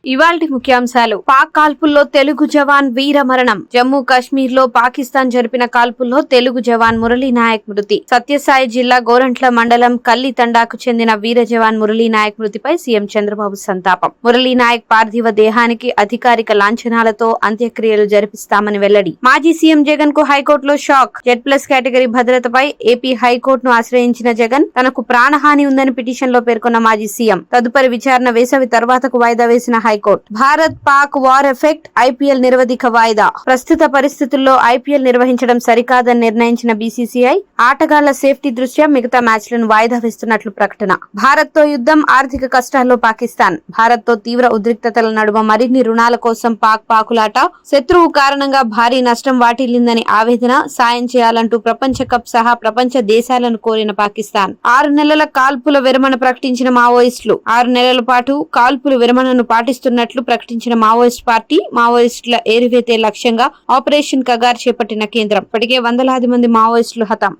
ఇవాల్టి ముఖ్యాంశాలు. పాక్ కాల్పుల్లో తెలుగు జవాన్ వీర మరణం. జమ్మూ కాశ్మీర్ లో పాకిస్తాన్ జరిపిన కాల్పుల్లో తెలుగు జవాన్ మురళీ నాయక్ మృతి. సత్యసాయి జిల్లా గోరంట్ల మండలం కల్లి తండాకు చెందిన వీర జవాన్ మురళీ నాయక్ మృతిపై సీఎం చంద్రబాబు సంతాపం. మురళీ నాయక్ పార్థివ దేహానికి అధికారిక లాంఛనాలతో అంత్యక్రియలు జరిపిస్తామని వెల్లడి. మాజీ సీఎం జగన్ కు హైకోర్టులో షాక్. Z+ కేటగిరీ భద్రతపై ఏపీ హైకోర్టును ఆశ్రయించిన జగన్ తనకు ప్రాణహాని ఉందని పిటిషన్ లో పేర్కొన్న మాజీ సీఎం. తదుపరి విచారణ వేసవి తర్వాతకు వాయిదా వేసిన high court. Bharat Pak war effect. IPL నిరవధిక వాయిదా. ప్రస్తుత పరిస్థితుల్లో ఐపీఎల్ నిర్వహించడం సరికాదని నిర్ణయించిన బీసీసీఐ ఆటగాళ్ల సేఫ్టీ దృష్ట్యా మిగతా మ్యాచ్లను వాయిదా వేస్తున్నట్లు ప్రకటన. భారత్ తో యుద్ధం. ఆర్థిక కష్టాల్లో పాకిస్తాన్. భారత్ తో తీవ్ర ఉద్రిక్తతల నడుమ మరిన్ని రుణాల కోసం పాకులాట. శత్రువు కారణంగా భారీ నష్టం వాటిల్లిందని ఆవేదన. సాయం చేయాలంటూ ప్రపంచ కప్ సహా ప్రపంచ దేశాలను కోరిన పాకిస్తాన్. 6 నెలల కాల్పుల విరమణ ప్రకటించిన మావోయిస్టులు. 6 నెలల పాటు కాల్పుల విరమణను పాటిస్తున్నట్లు ప్రకటించిన మావోయిస్ట్ పార్టీ. మావోయిస్టుల ఏరివేతే లక్ష్యంగా ఆపరేషన్ కగార్ చేపట్టిన కేంద్రం. ఇప్పటికే వందలాది మంది మావోయిస్టులు హతం.